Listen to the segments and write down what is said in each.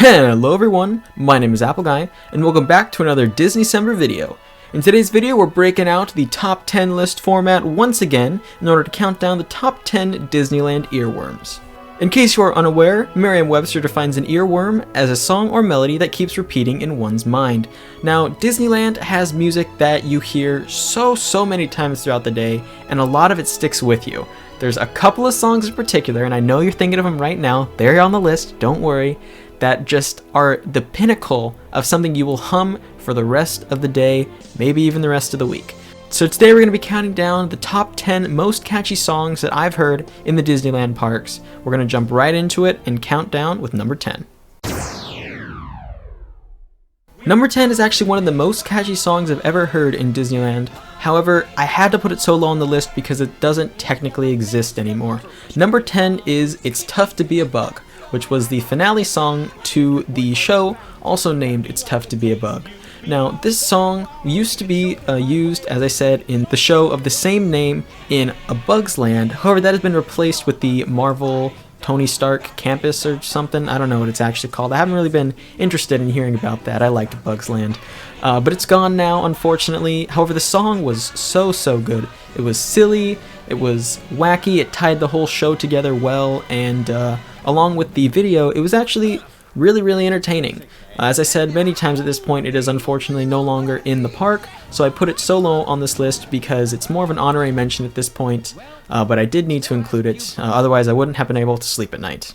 Hello everyone, my name is Apple Guy, and welcome back to another Disneycember video. In today's video, we're breaking out the top 10 list format once again in order to count down the top 10 Disneyland earworms. In case you are unaware, Merriam-Webster defines an earworm as a song or melody that keeps repeating in one's mind. Now, Disneyland has music that you hear so many times throughout the day, and a lot of it sticks with you. There's a couple of songs in particular, and I know you're thinking of them right now, they're on the list, don't worry, that just are the pinnacle of something you will hum for the rest of the day, maybe even the rest of the week. So today we're going to be counting down the top 10 most catchy songs that I've heard in the Disneyland parks. We're going to jump right into it and count down with number 10. Number 10 is actually one of the most catchy songs I've ever heard in Disneyland. However, I had to put it so low on the list because it doesn't technically exist anymore. Number 10 is It's Tough to Be a Bug, which was the finale song to the show, also named It's Tough to Be a Bug. Now, this song used to be used, as I said, in the show of the same name in A Bug's Land. However, that has been replaced with the Marvel Tony Stark campus or something. I don't know what it's actually called. I haven't really been interested in hearing about that. I liked A Bug's Land. But it's gone now, unfortunately. However, the song was so good. It was silly, it was wacky, it tied the whole show together well, and along with the video, it was actually really entertaining. As I said many times at this point, it is unfortunately no longer in the park, so I put it so low on this list because it's more of an honorary mention at this point, but I did need to include it, otherwise I wouldn't have been able to sleep at night.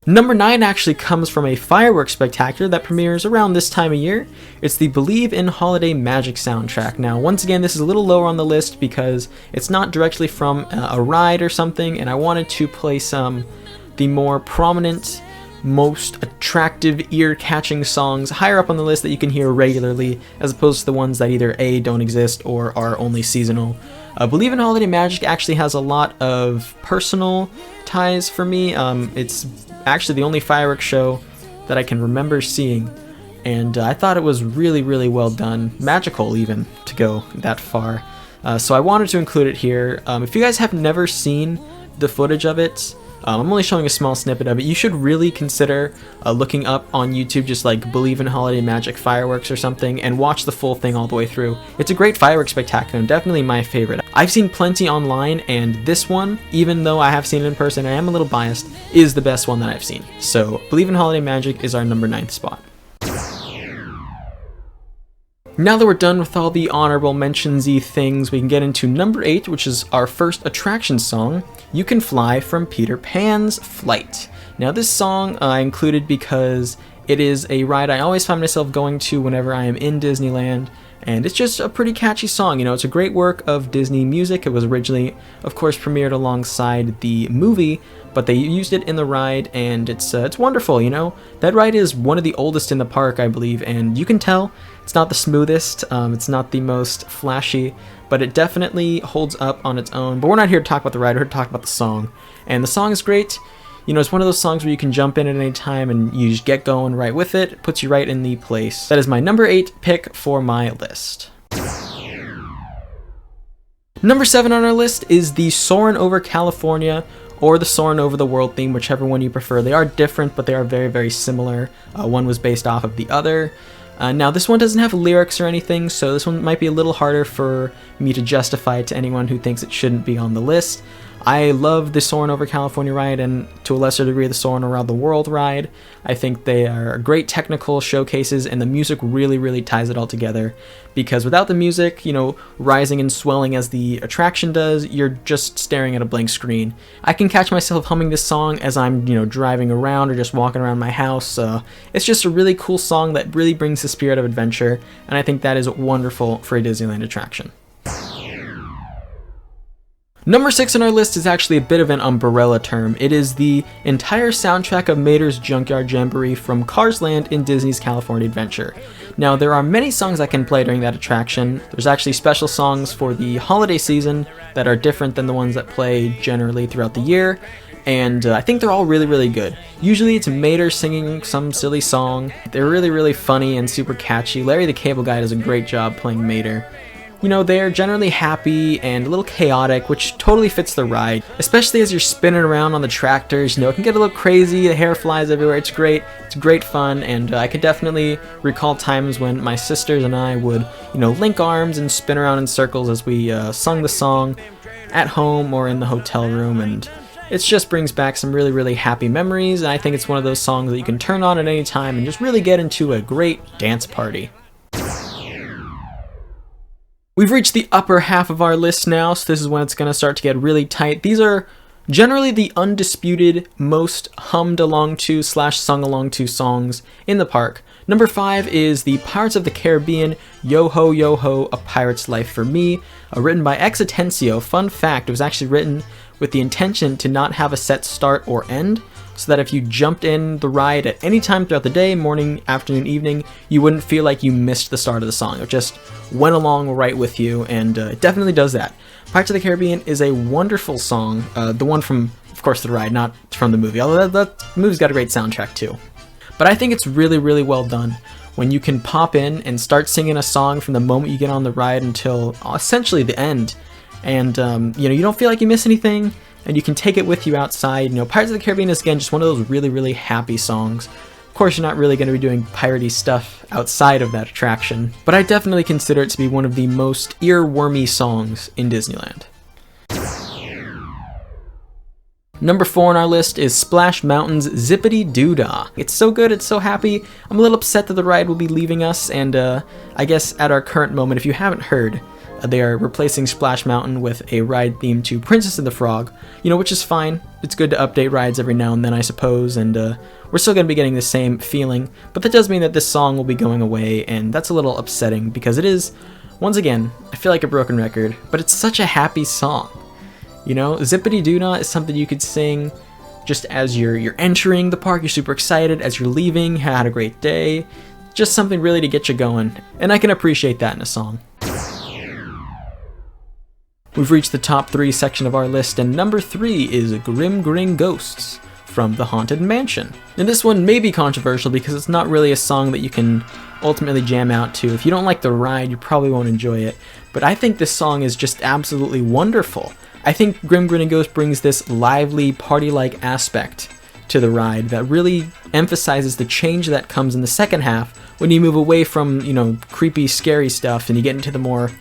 Number 9 actually comes from a fireworks spectacular that premieres around this time of year. It's the Believe in Holiday Magic soundtrack. Now, once again, this is a little lower on the list because it's not directly from a ride or something, and I wanted to play some the more prominent, most attractive, ear-catching songs higher up on the list that you can hear regularly, as opposed to the ones that either A, don't exist, or are only seasonal. Believe in Holiday Magic actually has a lot of personal ties for me. It's actually the only fireworks show that I can remember seeing, and I thought it was really well done, magical even, to go that far. So I wanted to include it here. If you guys have never seen the footage of it, I'm only showing a small snippet of it. You should really consider looking up on YouTube just like Believe in Holiday Magic Fireworks or something and watch the full thing all the way through. It's a great fireworks spectacular and definitely my favorite. I've seen plenty online, and this one, even though I have seen it in person, I am a little biased, is the best one that I've seen. So Believe in Holiday Magic is our number 9th spot. Now that we're done with all the honorable mentions-y things, we can get into number 8, which is our first attraction song, You Can Fly from Peter Pan's Flight. Now this song I included because it is a ride I always find myself going to whenever I am in Disneyland, and it's just a pretty catchy song. You know, it's a great work of Disney music. It was originally, of course, premiered alongside the movie, but they used it in the ride, and it's wonderful, you know? That ride is one of the oldest in the park, I believe, and you can tell it's not the smoothest, it's not the most flashy, but it definitely holds up on its own. But we're not here to talk about the ride, we're here to talk about the song. And the song is great. You know, it's one of those songs where you can jump in at any time and you just get going right with it. It puts you right in the place. That is my number 8 pick for my list. Number 7 on our list is the Soarin' Over California, or the Soarin' Over the World theme, whichever one you prefer. They are different, but they are very similar. One was based off of the other. Now, this one doesn't have lyrics or anything, so this one might be a little harder for me to justify to anyone who thinks it shouldn't be on the list. I love the Soarin' Over California ride, and to a lesser degree the Soarin' Around the World ride. I think they are great technical showcases, and the music really ties it all together. Because without the music, you know, rising and swelling as the attraction does, you're just staring at a blank screen. I can catch myself humming this song as I'm, you know, driving around or just walking around my house. It's just a really cool song that really brings the spirit of adventure, and I think that is wonderful for a Disneyland attraction. Number 6 on our list is actually a bit of an umbrella term. It is the entire soundtrack of Mater's Junkyard Jamboree from Cars Land in Disney's California Adventure. Now, there are many songs I can play during that attraction. There's actually special songs for the holiday season that are different than the ones that play generally throughout the year, and I think they're all really good. Usually it's Mater singing some silly song. They're really funny and super catchy. Larry the Cable Guy does a great job playing Mater. You know, they're generally happy and a little chaotic, which totally fits the ride, especially as you're spinning around on the tractors. You know, it can get a little crazy, the hair flies everywhere. It's great fun, and I could definitely recall times when my sisters and I would, you know, link arms and spin around in circles as we sung the song at home or in the hotel room, and it just brings back some really happy memories, and I think it's one of those songs that you can turn on at any time and just really get into a great dance party. We've reached the upper half of our list now, so this is when it's going to start to get really tight. These are generally the undisputed most hummed along to / sung along to songs in the park. Number 5 is the Pirates of the Caribbean, Yo Ho Yo Ho, A Pirate's Life for Me, written by Ex Atencio. Fun fact, it was actually written with the intention to not have a set start or end, so that if you jumped in the ride at any time throughout the day, morning, afternoon, evening, you wouldn't feel like you missed the start of the song. It just went along right with you, and it definitely does that. Pirates of the Caribbean is a wonderful song, the one from, of course, the ride, not from the movie, although that movie's got a great soundtrack too. But I think it's really well done when you can pop in and start singing a song from the moment you get on the ride until essentially the end, and you know, you don't feel like you miss anything, and you can take it with you outside. You know, Pirates of the Caribbean is, again, just one of those really happy songs. Of course, you're not really going to be doing piratey stuff outside of that attraction, but I definitely consider it to be one of the most earwormy songs in Disneyland. Number 4 on our list is Splash Mountain's Zippity Doo Dah. It's so good, it's so happy. I'm a little upset that the ride will be leaving us, and I guess at our current moment, if you haven't heard, they are replacing Splash Mountain with a ride themed to Princess and the Frog, you know, which is fine. It's good to update rides every now and then, I suppose, and we're still going to be getting the same feeling, but that does mean that this song will be going away, and that's a little upsetting because it is, once again, I feel like a broken record, but it's such a happy song. You know, Zippity Doo Dah is something you could sing just as you're entering the park, you're super excited, as you're leaving, had a great day, just something really to get you going, and I can appreciate that in a song. We've reached the top 3 section of our list, and number 3 is Grim Grin Ghosts from the Haunted Mansion. And this one may be controversial because it's not really a song that you can ultimately jam out to. If you don't like the ride, you probably won't enjoy it, but I think this song is just absolutely wonderful. I think Grim Grin Ghosts brings this lively, party-like aspect to the ride that really emphasizes the change that comes in the second half when you move away from, you know, creepy, scary stuff and you get into the more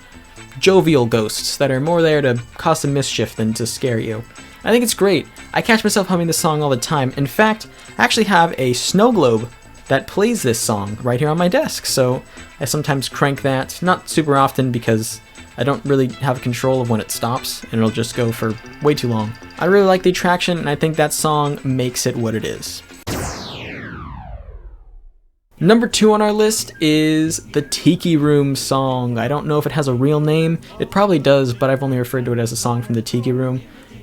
jovial ghosts that are more there to cause some mischief than to scare you. I think it's great. I catch myself humming this song all the time. In fact, I actually have a snow globe that plays this song right here on my desk, so I sometimes crank that, not super often because I don't really have control of when it stops, and it'll just go for way too long. I really like the attraction, and I think that song makes it what it is. Number 2 on our list is the Tiki Room song. I don't know if it has a real name. It probably does, but I've only referred to it as a song from the Tiki Room.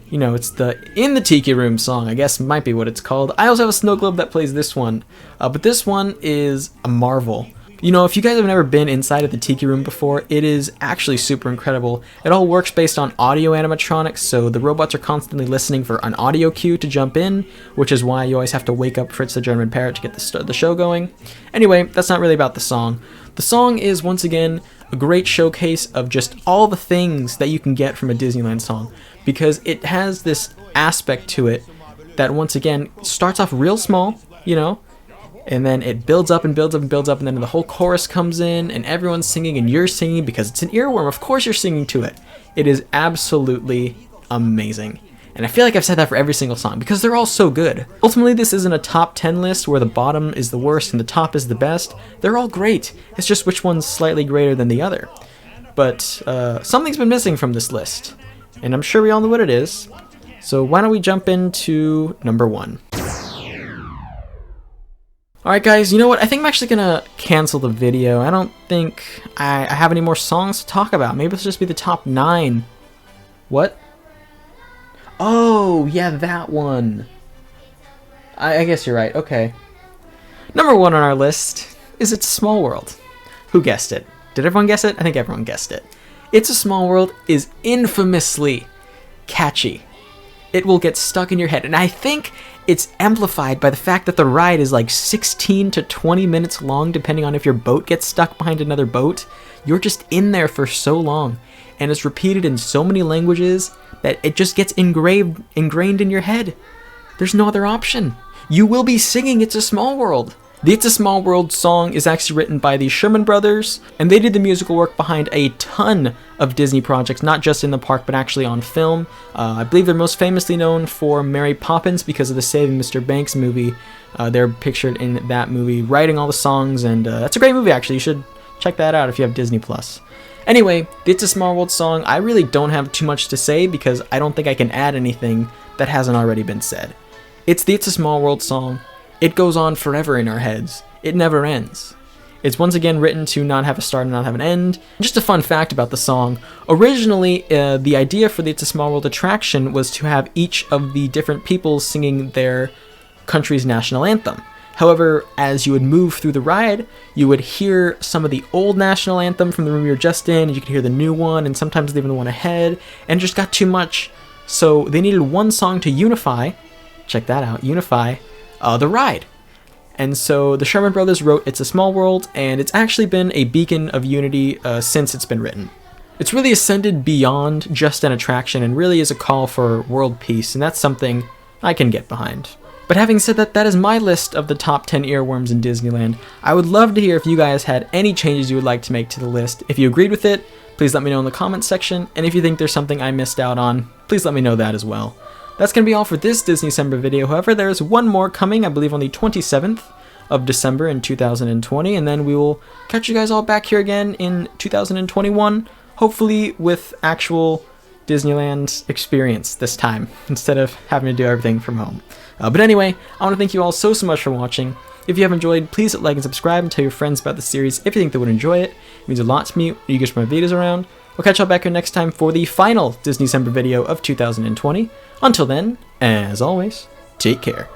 You know, it's the In the Tiki Room song, I guess might be what it's called. I also have a snow globe that plays this one, but this one is a marvel. You know, if you guys have never been inside of the Tiki Room before, it is actually super incredible. It all works based on audio animatronics, so the robots are constantly listening for an audio cue to jump in, which is why you always have to wake up Fritz the German parrot to get the show going. Anyway, that's not really about the song. The song is, once again, a great showcase of just all the things that you can get from a Disneyland song, because it has this aspect to it that, once again, starts off real small, you know, and then it builds up and builds up and builds up, and then the whole chorus comes in, and everyone's singing, and you're singing because it's an earworm. Of course you're singing to it. It is absolutely amazing. And I feel like I've said that for every single song, because they're all so good. Ultimately, this isn't a top 10 list where the bottom is the worst and the top is the best. They're all great. It's just which one's slightly greater than the other. But something's been missing from this list, and I'm sure we all know what it is. So why don't we jump into number 1. Alright guys, you know what? I think I'm actually gonna cancel the video. I don't think I have any more songs to talk about. Maybe it'll just be the top 9. What? Oh, yeah, that one. I guess you're right. Okay. Number 1 on our list is It's a Small World. Who guessed it? Did everyone guess it? I think everyone guessed it. It's a Small World is infamously catchy. It will get stuck in your head, and I think it's amplified by the fact that the ride is like 16 to 20 minutes long, depending on if your boat gets stuck behind another boat. You're just in there for so long, and it's repeated in so many languages that it just gets ingrained in your head. There's no other option. You will be singing It's a Small World. The It's a Small World song is actually written by the Sherman Brothers, and they did the musical work behind a ton of Disney projects, not just in the park, but actually on film. I believe they're most famously known for Mary Poppins because of the Saving Mr. Banks movie. They're pictured in that movie, writing all the songs, and that's a great movie, actually. You should check that out if you have Disney+. Anyway, the It's a Small World song, I really don't have too much to say because I don't think I can add anything that hasn't already been said. It's the It's a Small World song. It goes on forever in our heads. It never ends. It's once again written to not have a start and not have an end. Just a fun fact about the song. Originally, the idea for the It's a Small World attraction was to have each of the different peoples singing their country's national anthem. However, as you would move through the ride, you would hear some of the old national anthem from the room you were just in, and you could hear the new one, and sometimes even the one ahead, and it just got too much. So they needed one song to unify, check that out, unify the ride. And so the Sherman Brothers wrote It's a Small World, and it's actually been a beacon of unity since it's been written. It's really ascended beyond just an attraction and really is a call for world peace, and that's something I can get behind. But having said that, that is my list of the top 10 earworms in Disneyland. I would love to hear if you guys had any changes you would like to make to the list. If you agreed with it, please let me know in the comments section, and if you think there's something I missed out on, please let me know that as well. That's going to be all for this Disneycember video. However, there is one more coming, I believe on the 27th of December in 2020, and then we will catch you guys all back here again in 2021, hopefully with actual Disneyland experience this time, instead of having to do everything from home. But anyway, I want to thank you all so much for watching. If you have enjoyed, please hit like and subscribe and tell your friends about the series if you think they would enjoy it. It means a lot to me when you get my videos around. We'll catch y'all back here next time for the final Disneycember video of 2020. Until then, as always, take care.